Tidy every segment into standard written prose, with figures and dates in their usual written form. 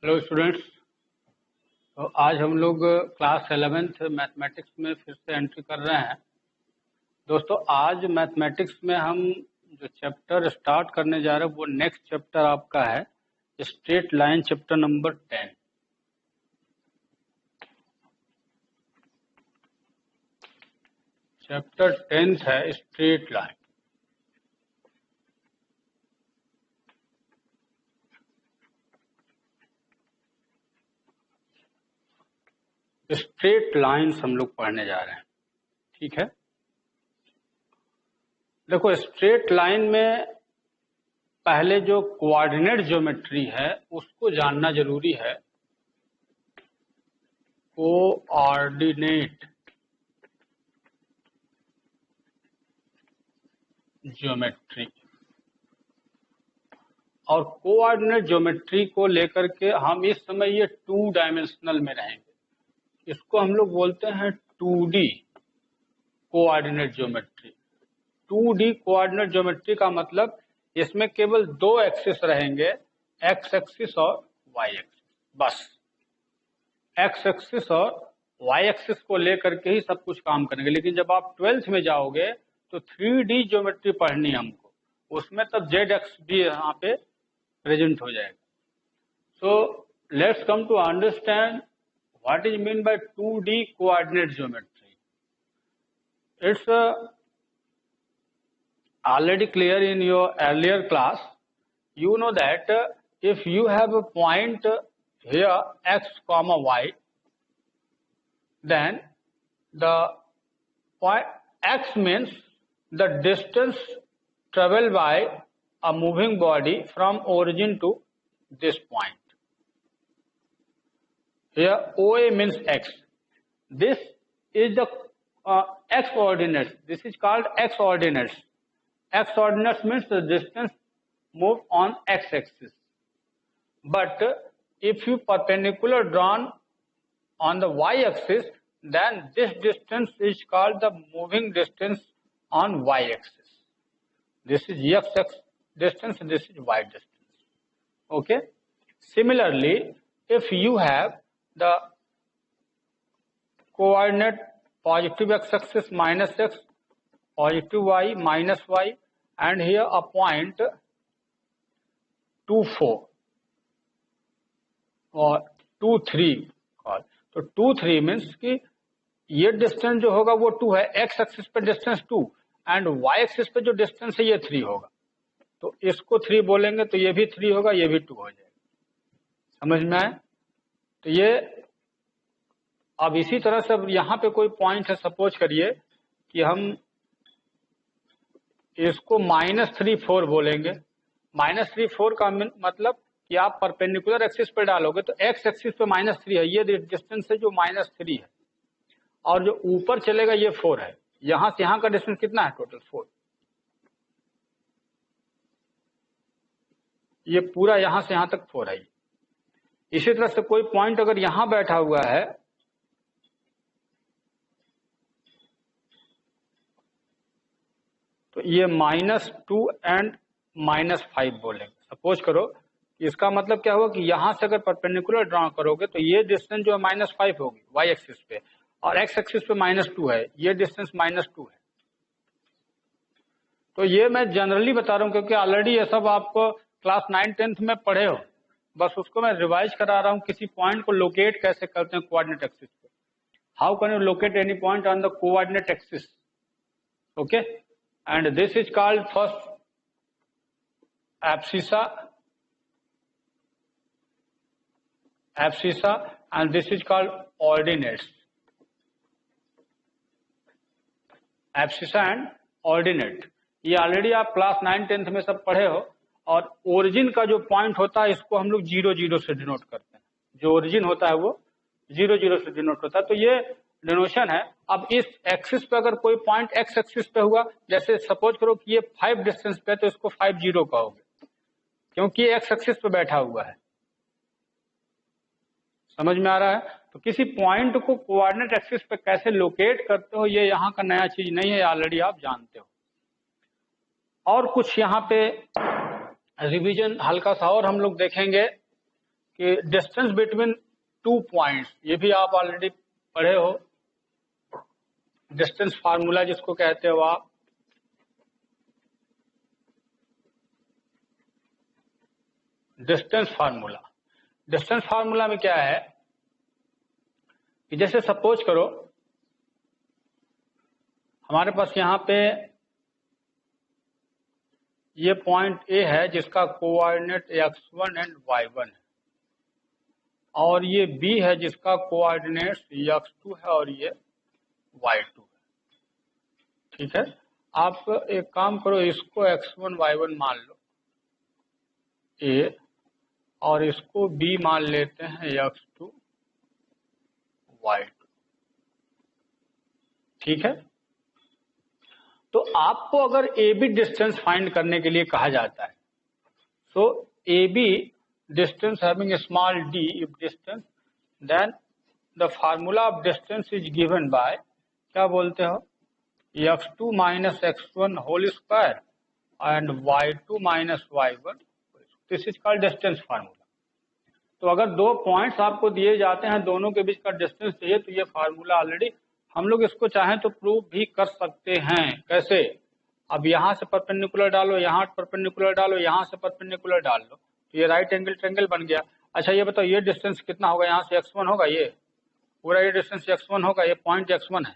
Hello students. तो आज हम लोग क्लास 11th मैथमेटिक्स में फिर से एंट्री कर रहे हैं। दोस्तों आज मैथमेटिक्स में हम जो चैप्टर स्टार्ट करने जा रहे हैं वो नेक्स्ट चैप्टर आपका है straight line, chapter number 10। Chapter 10 है स्ट्रेट लाइन। स्ट्रेट लाइन्स हम लोग पढ़ने जा रहे हैं, ठीक है। देखो स्ट्रेट लाइन में पहले जो कोऑर्डिनेट ज्योमेट्री है उसको जानना जरूरी है। कोऑर्डिनेट ज्योमेट्री, और कोऑर्डिनेट ज्योमेट्री को लेकर के हम इस समय ये 2 डायमेंशनल में रहेंगे। इसको हम लोग बोलते हैं 2D coordinate geometry. 2D coordinate geometry का मतलब इसमें केवल 2 एक्सिस रहेंगे, एक्स एक्सिस और वाई एक्सिस। बस एक्स एक्सिस और वाई एक्सिस को लेकर के ही सब कुछ काम करेंगे। लेकिन जब आप 12th में जाओगे तो 3D ज्योमेट्री पढ़नी है हमको, उसमें तब जेड एक्स भी यहाँ पे प्रेजेंट हो जाएगा। So let's come to understand what is mean by 2D coordinate geometry. It's already clear in your earlier class. You know that if you have a point here x comma y, then the point x means the distance traveled by a moving body from origin to this point. Here OA means x. This is the x coordinates. This is called x coordinates. X coordinates means the distance moved on x axis. But if you perpendicular drawn on the y axis, then this distance is called the moving distance on y axis. This is x distance, this is y distance. Okay. Similarly, if you have the coordinate positive x axis minus x, positive y minus y, and here a point 2 4 और 2 3 call. तो 2 3 means कि ये distance जो होगा वो 2 है, x axis पे distance 2 and Y axis पे जो डिस्टेंस है ये 3 होगा। तो इसको 3 बोलेंगे तो ये भी 3 होगा, ये भी 2 हो जाएगा। समझ में आए? तो ये अब इसी तरह से यहाँ पे कोई पॉइंट है, सपोज करिए कि हम इसको -3 4 बोलेंगे। -3 4 का मतलब कि आप परपेंडिकुलर एक्सिस पे डालोगे तो एक्स एक्सिस पे -3 है, ये डिस्टेंस है जो -3 है, और जो ऊपर चलेगा ये 4 है। यहां से यहां का डिस्टेंस कितना है? टोटल 4। ये पूरा यहां से यहां तक 4 है। इसी तरह से कोई पॉइंट अगर यहां बैठा हुआ है तो ये -2 एंड -5 बोलेंगे। सपोज करो इसका मतलब क्या हुआ कि यहां से अगर परपेंडिकुलर ड्रॉ करोगे तो ये डिस्टेंस जो है -5 होगी वाई एक्सिस पे, और एक्स एक्सिस पे -2 है, ये डिस्टेंस -2 है। तो ये मैं जनरली बता रहा हूं क्योंकि ऑलरेडी ये सब आप क्लास 9-10th में पढ़े हो, बस उसको मैं रिवाइज करा रहा हूं। किसी पॉइंट को लोकेट कैसे करते हैं कोऑर्डिनेट एक्सिस पे, how can you locate any point on the coordinate axis. Okay, and this is called first abscissa and this is called ordinates. Abscissa and ordinate, ये ऑलरेडी आप क्लास 9-10th में सब पढ़े हो। और ओरिजिन का जो पॉइंट होता है इसको हम लोग 0 0 से डिनोट करते हैं। जो ओरिजिन होता है वो 0 0 से डिनोट होता है। तो ये डिनोशन है। अब इस एक्सिस पे अगर कोई पॉइंट एक्स एक्सिस पे हुआ, जैसे सपोज करो कि ये 5 डिस्टेंस पे, तो इसको 5 0 कहोगे क्योंकि ये एक्स एक्सिस पे बैठा हुआ है। समझ में आ रहा है? तो किसी पॉइंट को कोऑर्डिनेट एक्सिस पे कैसे लोकेट करते हो, ये यहाँ का नया चीज नहीं है, ऑलरेडी आप जानते हो। और कुछ यहाँ पे रिवीजन हल्का सा और हम लोग देखेंगे कि डिस्टेंस बिटवीन 2 पॉइंट्स, ये भी आप ऑलरेडी पढ़े हो, डिस्टेंस फार्मूला जिसको कहते हो आप, डिस्टेंस फार्मूला। डिस्टेंस फार्मूला में क्या है कि जैसे सपोज करो हमारे पास यहाँ पे ये पॉइंट ए है जिसका कोऑर्डिनेट x1 एंड y1 है, और ये बी है जिसका कोऑर्डिनेट x2 है और ये y2 है। ठीक है, आप एक काम करो, इसको x1 y1 मान लो ए, और इसको बी मान लेते हैं x2 y2। ठीक है, तो आपको अगर ए बी डिस्टेंस फाइंड करने के लिए कहा जाता है, so A B distance having small D if distance, then the formula of distance is given by, क्या बोलते हो, x2 minus x1 whole square and y2 minus y1, this is called distance formula. तो अगर दो points आपको दिए जाते हैं, दोनों के बीच का डिस्टेंस चाहिए, तो ये फार्मूला ऑलरेडी हम लोग इसको चाहें तो प्रूव भी कर सकते हैं। कैसे, अब यहां से परपेंडिकुलर डालो, यहां परपेंडिकुलर डालो, यहां से परपेंडिकुलर डाल लो, तो ये राइट एंगल ट्रायंगल बन गया। अच्छा ये बताओ, ये डिस्टेंस कितना होगा, यहाँ से x1 होगा, ये पूरा ये डिस्टेंस x1 होगा, ये पॉइंट x1 है,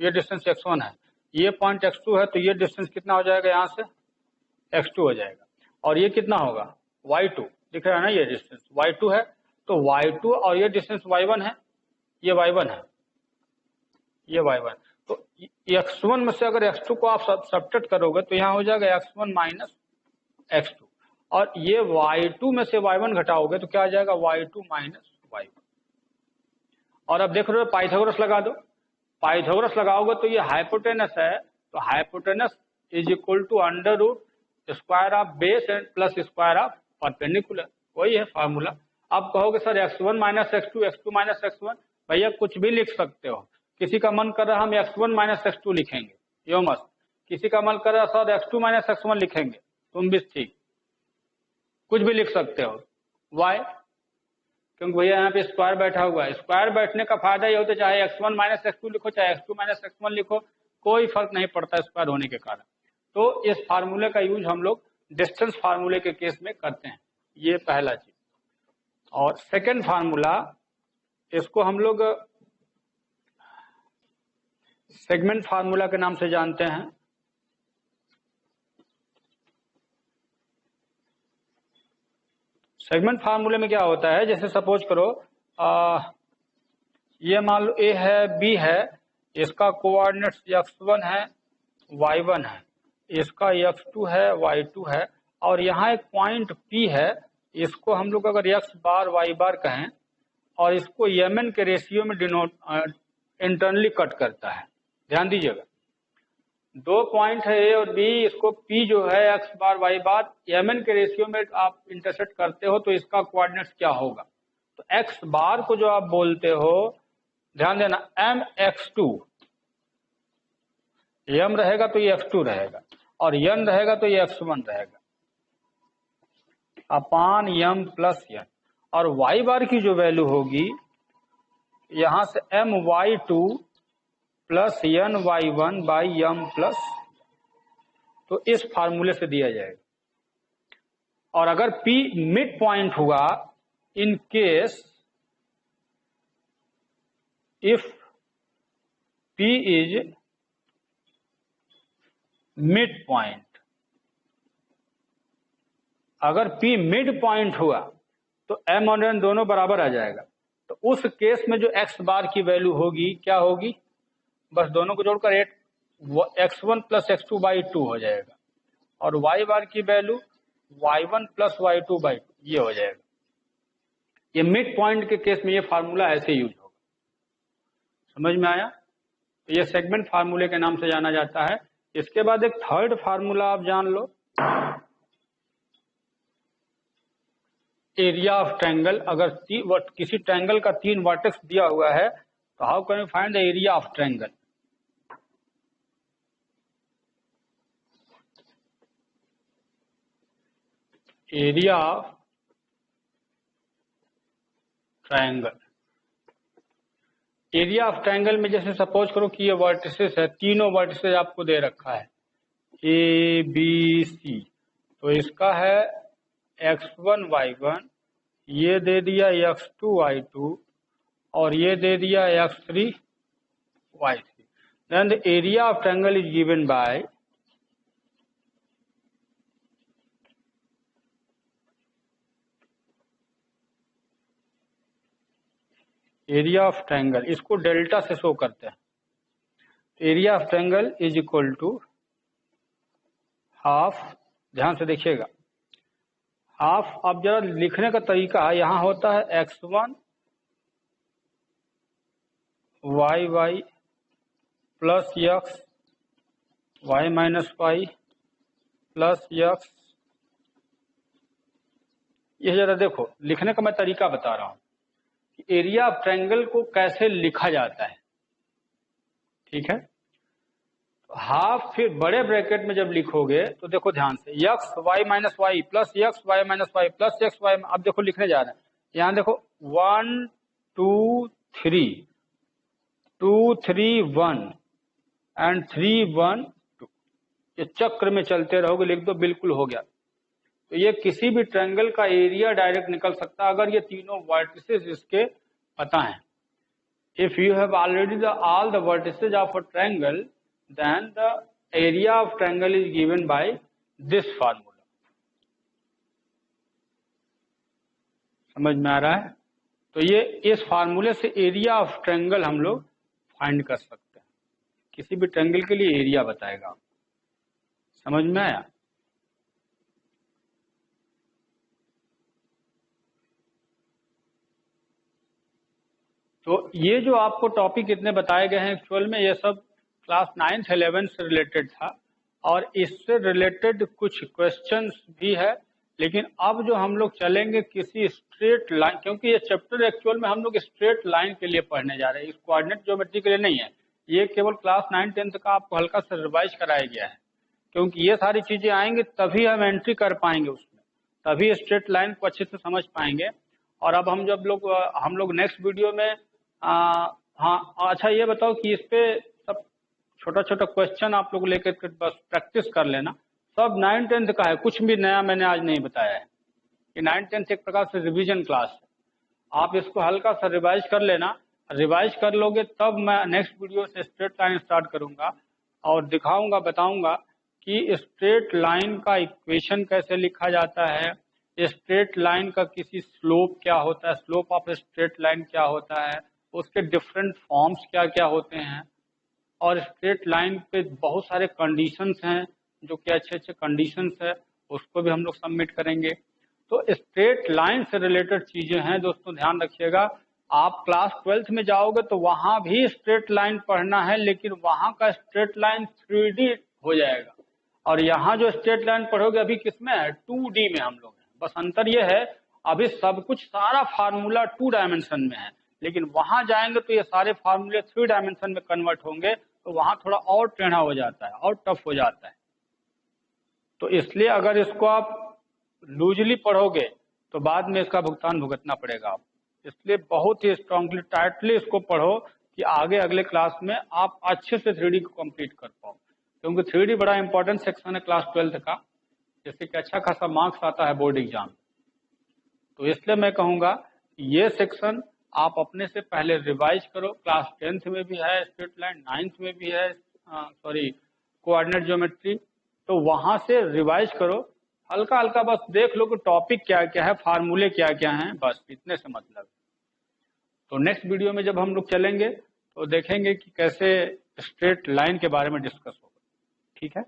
ये डिस्टेंस x1 है, ये पॉइंट x2 है, तो ये डिस्टेंस कितना हो जाएगा, यहाँ से x2 हो जाएगा, और ये कितना होगा y2, दिख रहा है ना, ये डिस्टेंस y2 है, तो y2 और ये डिस्टेंस y1 है, ये y1 है, ये y1, तो x1 में से अगर x2 को आप सब्ट्रैक्ट करोगे तो यहाँ हो जाएगा x1 माइनस x2, और ये y2 में से y1 घटाओगे तो क्या आ जाएगा y2 माइनस y1। और अब देख रहे हो पाइथागोरस लगा दो, पाइथागोरस लगाओगे तो ये हाइपोटेनस है, तो hypotenuse is equal to under root square of base and plus square of perpendicular, वही है फार्मूला। अब कहोगे sir x1 minus x2, x2 minus x1, भैया कुछ भी लिख सकते हो, किसी का मन कर रहा हम x1 माइनस x2 लिखेंगे, यो मस्त, किसी का मन कर रहा सर x2 माइनस x1 लिखेंगे, तुम भी ठीक, कुछ भी लिख सकते हो। वाई, क्योंकि भैया यहाँ पे स्क्वायर बैठा हुआ है, स्क्वायर बैठने का फायदा ये होता है, चाहे x1 माइनस x2 लिखो, चाहे x2 माइनस x1 लिखो, कोई फर्क नहीं पड़ता स्क्वायर होने के कारण। तो इस फार्मूले का यूज हम लोग डिस्टेंस फार्मूले के केस में करते हैं, ये पहला चीज। और सेकेंड फार्मूला, इसको हम लोग सेगमेंट फार्मूला के नाम से जानते हैं। सेगमेंट फार्मूले में क्या होता है, जैसे सपोज करो ये मान लो ए है, बी है, इसका कोऑर्डिनेट्स x1 है, y1 है, इसका x2 है, y2 है, और यहाँ एक पॉइंट P है, इसको हम लोग अगर x बार y बार कहें, और इसको Mn के रेशियो में डिनोट इंटरनली कट करता है। ध्यान दीजिएगा, दो पॉइंट है ए और बी, इसको P जो है x बार y बार Mn के रेशियो में आप इंटरसेक्ट करते हो, तो इसका कोऑर्डिनेट्स क्या होगा, तो x बार को जो आप बोलते हो, ध्यान देना, mx2, m रहेगा तो ये x2 रहेगा, और n रहेगा तो ये x1 रहेगा, अपान m प्लस n, और y बार की जो वैल्यू होगी यहां से my2 plus n y1 by m plus, तो इस फार्मूले से दिया जाएगा। और अगर P मिड पॉइंट हुआ, in case if P is mid point, अगर P मिड पॉइंट हुआ तो m और n दोनों बराबर आ जाएगा, तो उस केस में जो x बार की वैल्यू होगी क्या होगी, बस दोनों को जोड़कर x1 प्लस x2 बाई 2 हो जाएगा, और y बार की value y1 plus y2 by 2, ये हो जाएगा। ये मिड पॉइंट के केस में ये फार्मूला ऐसे यूज होगा, समझ में आया। तो ये सेगमेंट फार्मूले के नाम से जाना जाता है। इसके बाद एक थर्ड फार्मूला आप जान लो, एरिया ऑफ ट्रायंगल। अगर किसी ट्रायंगल का 3 वर्टेक्स दिया हुआ है, तो how can you find the area of triangle. Area of triangle. Area of triangle में जैसे सपोज करो कि ये वर्टिसेस है, तीनों वर्टिसेस आपको दे रखा है ए बी सी, तो इसका है x1 y1, ये दे दिया x2 y2 और ये दे दिया x3 y3। Then the area of triangle is given by area of triangle, इसको डेल्टा से शो करते हैं। Area of triangle is equal to half, ध्यान से देखिएगा, हाफ। अब जरा लिखने का तरीका है, यहां होता है x1 y plus x y minus y plus x। ये जरा देखो, लिखने का मैं तरीका बता रहा हूं कि एरिया ऑफ ट्रायंगल को कैसे लिखा जाता है, ठीक है। हाफ फिर बड़े ब्रैकेट में जब लिखोगे तो देखो ध्यान से, x y minus y plus x y minus y plus x y. अब देखो लिखने जा रहे हैं, यहां देखो 1 2 3 2 3 1 एंड 3 1 2, ये चक्र में चलते रहोगे, लिख दो, बिल्कुल हो गया। तो ये किसी भी ट्रायंगल का एरिया डायरेक्ट निकल सकता है अगर ये तीनों वर्टिसेस इसके पता है। If you have already all the vertices of a triangle, then the area of triangle is given by this formula। समझ में आ रहा है? तो ये इस फार्मूले से एरिया ऑफ ट्रायंगल हम लोग फाइंड कर सकते हैं। किसी भी ट्रायंगल के लिए एरिया बताएगा। समझ में आया? तो ये जो आपको टॉपिक इतने बताए गए हैं, एक्चुअल में ये सब क्लास 9th 11th से रिलेटेड था और इससे रिलेटेड कुछ क्वेश्चंस भी है। लेकिन अब जो हम लोग चलेंगे किसी स्ट्रेट लाइन, क्योंकि ये चैप्टर एक्चुअल में हम लोग स्ट्रेट लाइन के लिए पढ़ने जा रहे हैं, इस कोऑर्डिनेट ज्योमेट्री के लिए नहीं है। ये केवल क्लास 9th 10th का आपको हल्का सा रिवाइज कराया गया है, क्योंकि ये सारी चीजें आएंगे तभी हम एंट्री कर पाएंगे उसमें, तभी स्ट्रेट लाइन को अच्छे से समझ पाएंगे। और अब हम लोग नेक्स्ट वीडियो में हाँ अच्छा ये बताओ कि इस पे सब छोटा छोटा क्वेश्चन आप लोग लेकर के बस प्रैक्टिस कर लेना। सब 9th 10th का है, कुछ भी नया मैंने आज नहीं बताया है। कि 9th 10th एक प्रकार से रिवीजन क्लास है, आप इसको हल्का सा रिवाइज कर लेना। रिवाइज कर लोगे तब मैं नेक्स्ट वीडियो से स्ट्रेट लाइन स्टार्ट करूंगा और दिखाऊंगा, बताऊंगा कि स्ट्रेट लाइन का इक्वेशन कैसे लिखा जाता है, स्ट्रेट लाइन का किसी स्लोप क्या होता है, स्लोप ऑफ स्ट्रेट लाइन क्या होता है, उसके डिफरेंट फॉर्म्स क्या क्या होते हैं, और स्ट्रेट लाइन पे बहुत सारे कंडीशंस हैं जो कि अच्छे अच्छे कंडीशंस है, उसको भी हम लोग सबमिट करेंगे। तो स्ट्रेट लाइन से रिलेटेड चीजें हैं दोस्तों, ध्यान रखिएगा। आप क्लास 12th में जाओगे तो वहां भी स्ट्रेट लाइन पढ़ना है, लेकिन वहां का स्ट्रेट लाइन 3D हो जाएगा और यहाँ जो स्ट्रेट लाइन पढ़ोगे अभी किसमें है, 2D में हम लोग हैं। बस अंतर यह है अभी सब कुछ सारा फार्मूला 2 डायमेंशन में है, लेकिन वहां जाएंगे तो ये सारे फार्मूले 3 डायमेंशन में कन्वर्ट होंगे, तो वहां थोड़ा और टेढ़ा हो जाता है और टफ हो जाता है। तो इसलिए अगर इसको आप लूजली पढ़ोगे तो बाद में इसका भुगतान भुगतना पड़ेगा आप। इसलिए बहुत ही स्ट्रांगली टाइटली इसको पढ़ो कि आगे अगले क्लास में आप अच्छे से 3D को कंप्लीट कर पाओ, क्योंकि 3D बड़ा इंपॉर्टेंट सेक्शन है क्लास 12th का, जैसे कि अच्छा खासा मार्क्स आता है बोर्ड एग्जाम। तो इसलिए मैं कहूँगा ये सेक्शन आप अपने से पहले रिवाइज करो। क्लास 10th में भी है स्ट्रेट लाइन, 9th में भी है कोऑर्डिनेट ज्योमेट्री, तो वहां से रिवाइज करो, हल्का हल्का बस देख लो कि टॉपिक क्या क्या है, फार्मूले क्या क्या हैं, बस इतने से मतलब। तो नेक्स्ट वीडियो में जब हम लोग चलेंगे तो देखेंगे कि कैसे स्ट्रेट लाइन के बारे में डिस्कस होगा। ठीक है।